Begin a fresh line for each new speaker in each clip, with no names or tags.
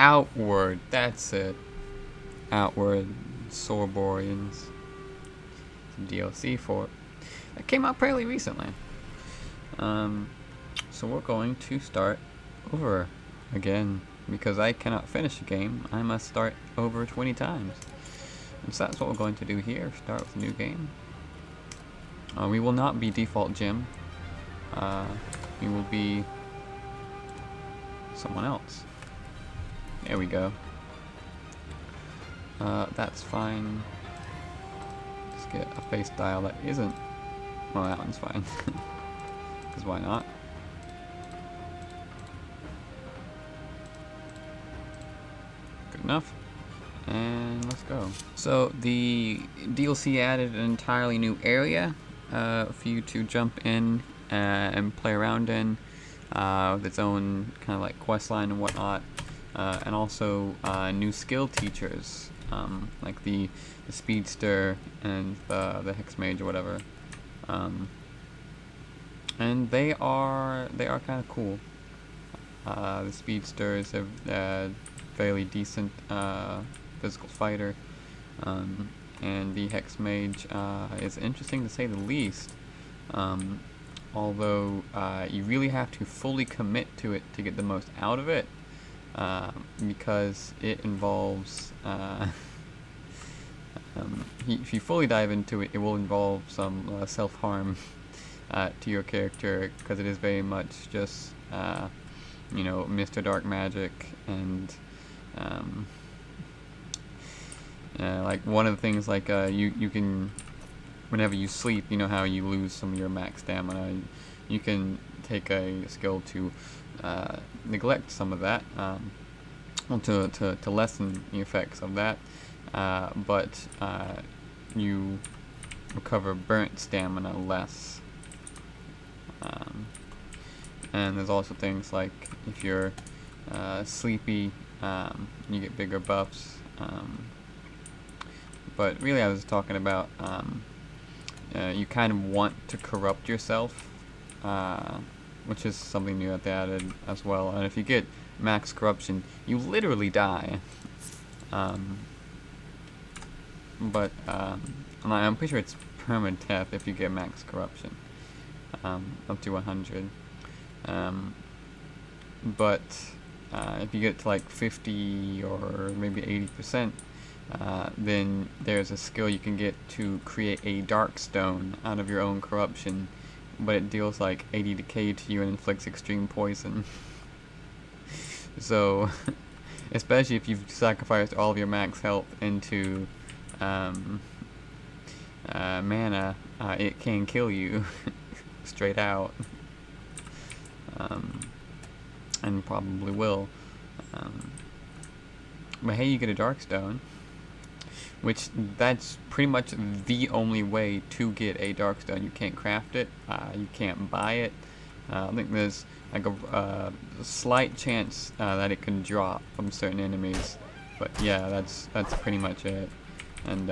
Outward, that's it. Outward Soroboreans. Some DLC for it. That came out fairly recently. So we're going to start over again. Because I cannot finish a game, I must start over 20 times. And so that's what we're going to do here. Start with a new game. We will not be default Jim. We will be someone else. There we go. That's fine. Let's get a face style that isn't... Well, that one's fine. Because why not? Good enough. And let's go. So the DLC added an entirely new area for you to jump in and play around in with its own kind of like quest line and whatnot. And also new skill teachers like the speedster and the hex mage or whatever. And they are kind of cool. The speedster is a fairly decent physical fighter, and the hex mage is interesting to say the least. Although you really have to fully commit to it to get the most out of it, because it involves if you fully dive into it, it will involve some self-harm to your character, because it is very much just you know, Mr. Dark Magic, and like one of the things, like you can, whenever you sleep, you know how you lose some of your max stamina, you can take a skill to neglect some of that, well, to lessen the effects of that, but you recover burnt stamina less. And there's also things like if you're sleepy, you get bigger buffs. But really I was talking about you kind of want to corrupt yourself, which is something new that they added as well. And if you get max corruption, you literally die. But I'm pretty sure it's permadeath if you get max corruption, up to 100. But if you get to like 50 or maybe 80%, then there's a skill you can get to create a dark stone out of your own corruption, but it deals like 80 decay to you and inflicts extreme poison. So, especially if you've sacrificed all of your max health into mana, it can kill you straight out. And probably will. But hey, you get a Darkstone, which that's pretty much the only way to get a Darkstone. You can't craft it, you can't buy it. I think there's like a slight chance that it can drop from certain enemies, but yeah, that's pretty much it. And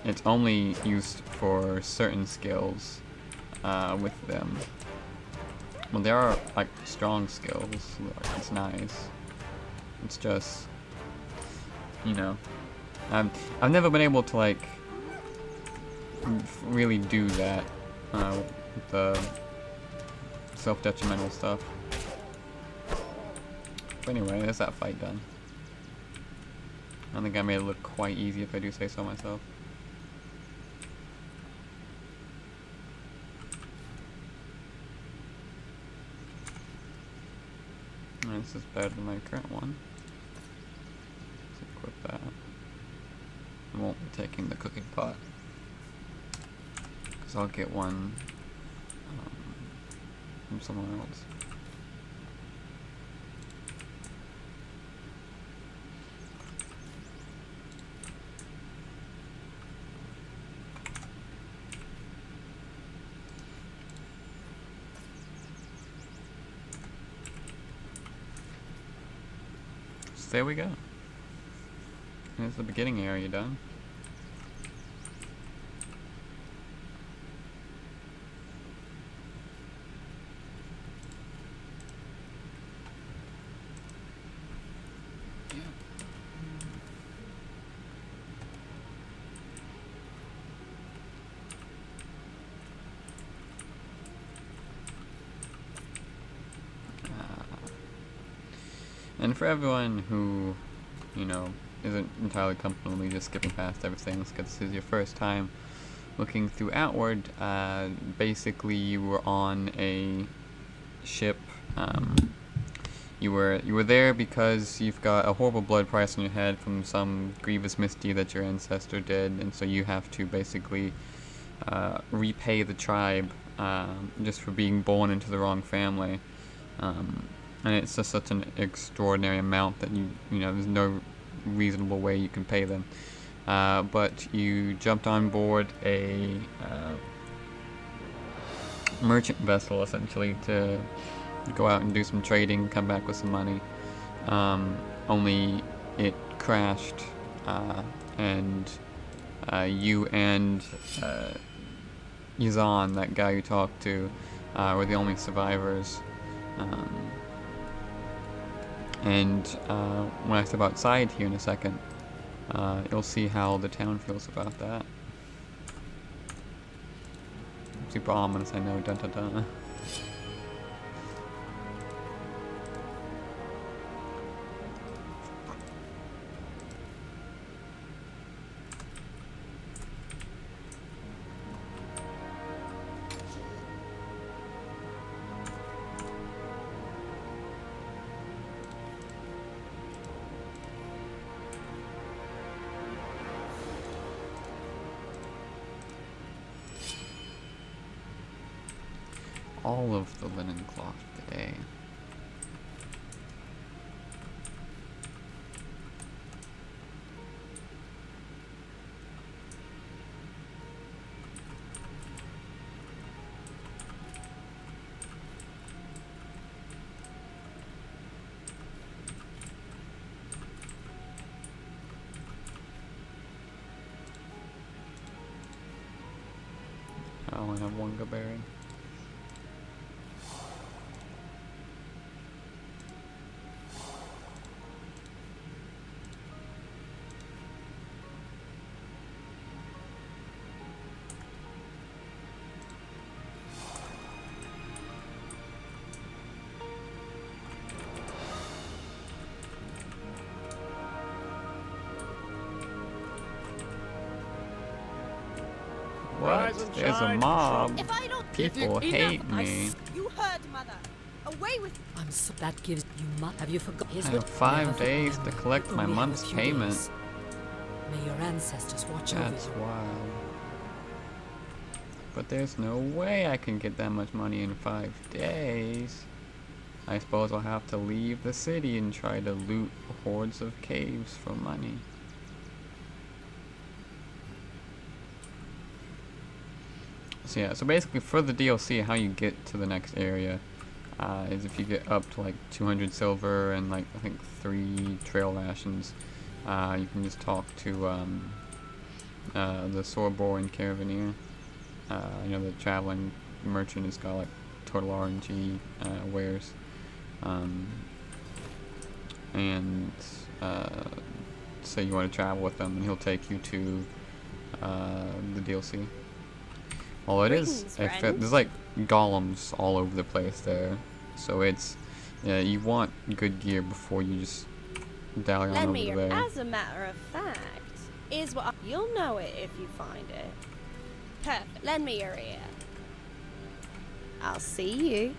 it's only used for certain skills with them. Well, there are like strong skills. It's nice. It's just, you know, I've never been able to like really do that with the self-detrimental stuff. But anyway, there's that fight done. I think I made it look quite easy, if I do say so myself. This is better than my current one. Let's equip that. I won't be taking the cooking pot, because I'll get one from someone else. There we go. Here's the beginning area done. Yeah. And for everyone who, you know, isn't entirely comfortable with me just skipping past everything because this is your first time looking through Outward, basically you were on a ship. You were there because you've got a horrible blood price on your head from some grievous misdeed that your ancestor did, and so you have to basically repay the tribe just for being born into the wrong family. And it's just such an extraordinary amount that you know there's no reasonable way you can pay them. But you jumped on board a merchant vessel essentially to go out and do some trading, come back with some money. Only it crashed, and you and Yazan, that guy you talked to, were the only survivors. And when I step outside here in a second, you'll see how the town feels about that. Super ominous, I know, dun dun dun. All of the linen cloth today. I only have one berry. What? There's a mob. People hate me.
You heard, Mother. Away with.
I'm so that gives you have you forgotten?
I have 5 days to collect my month's payment.
May your ancestors watch over you.
That's wild. But there's no way I can get that much money in 5 days. I suppose I'll have to leave the city and try to loot hordes of caves for money. So yeah, so basically for the DLC, how you get to the next area is if you get up to like 200 silver and like I think 3 trail rations, you can just talk to the Soroborean caravaneer. You know, the traveling merchant has got like total RNG wares, and say you want to travel with him, and he'll take you to the DLC. Well, it is. There's like golems all over the place there, so it's you want good gear before you just dally on over there.
As a matter of fact, is what you'll know it if you find it. Perfect. Lend me your ear. I'll see you.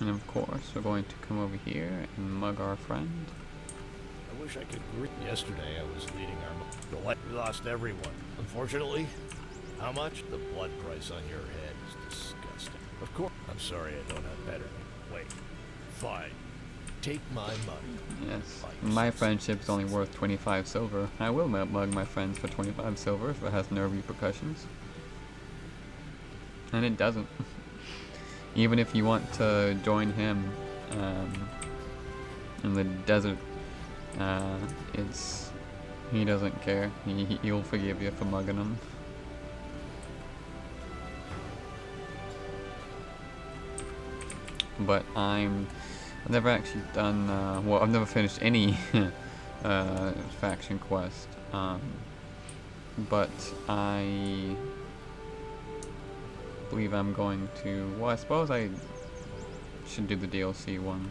And of course, we're going to come over here and mug our friend.
I wish I could grit. Yesterday, I was leading our... We lost everyone. Unfortunately, how much? The blood price on your head is disgusting. Of course. I'm sorry I don't have better. Wait. Fine. Take my money.
Yes. My friendship's only worth 25 silver. I will mug my friends for 25 silver if it has no repercussions. And it doesn't. Even if you want to join him in the desert, it's He doesn't care. He'll forgive you for mugging him. But I've never actually done, well, I've never finished any faction quest. But I believe I'm going to, well, I suppose I should do the DLC one.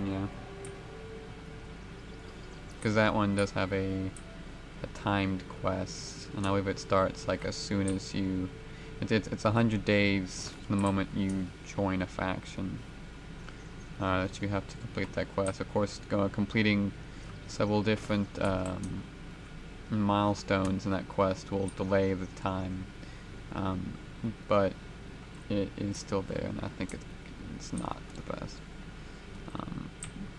Yeah. Because that one does have a timed quest, and I believe it starts like as soon as you, it's 100 days from the moment you join a faction that you have to complete that quest. Of course, completing several different milestones in that quest will delay the time, but it is still there, and I think it's not the best,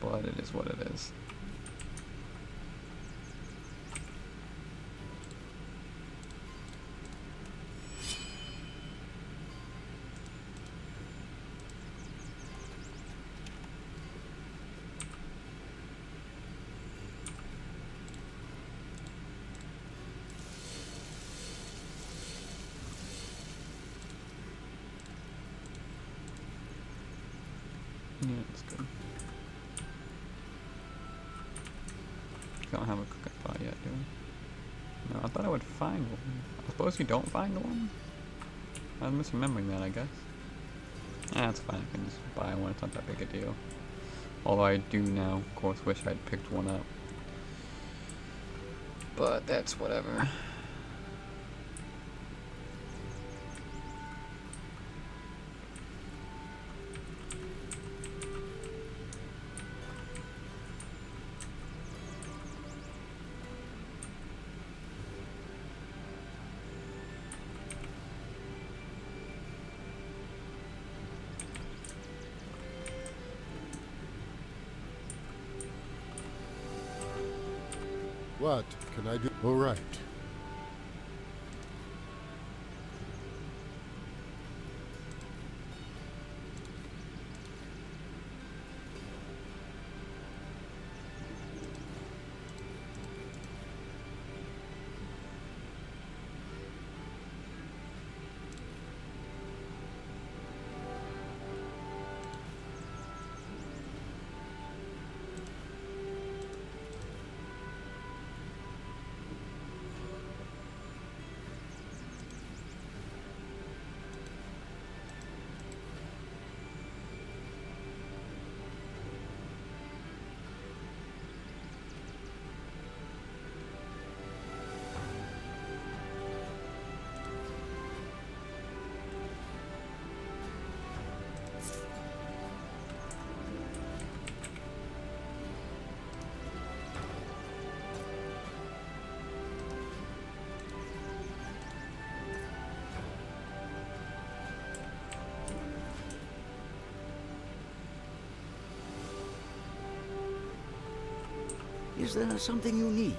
but it is what it is. Yeah, it's good. Don't have a cooking pot yet, do we? No, I thought I would find one. I suppose you don't find one? I was misremembering that, I guess. That's fine, I can just buy one, it's not that big a deal. Although I do now, of course, wish I'd picked one up. But that's whatever.
What can I do? All right.
Is there something you need?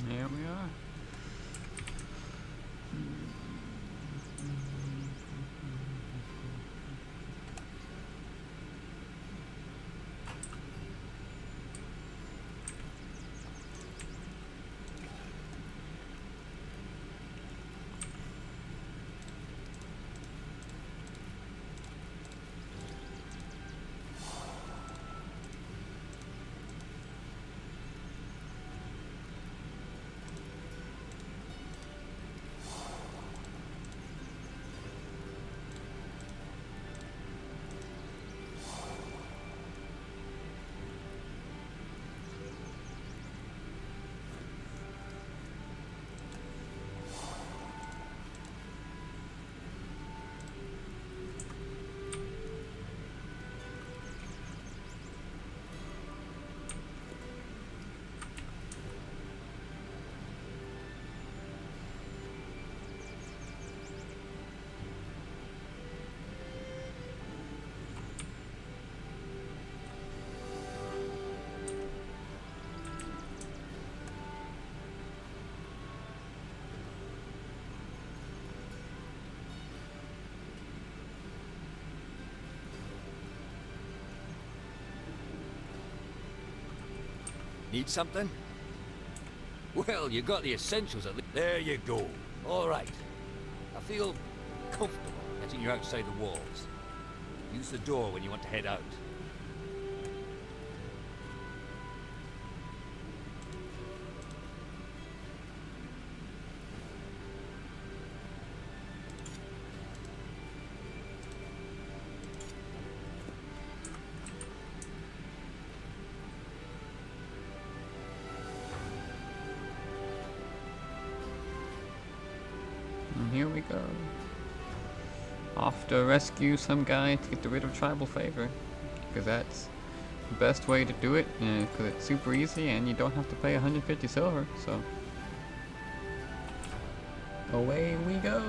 Here we are.
Need something? Well, you got the essentials at least. There you go. All right. I feel comfortable letting you outside the walls. Use the door when you want to head out.
And here we go. Off to rescue some guy to get rid of tribal favor. Because that's the best way to do it. Because it's super easy and you don't have to pay 150 silver. So away we go.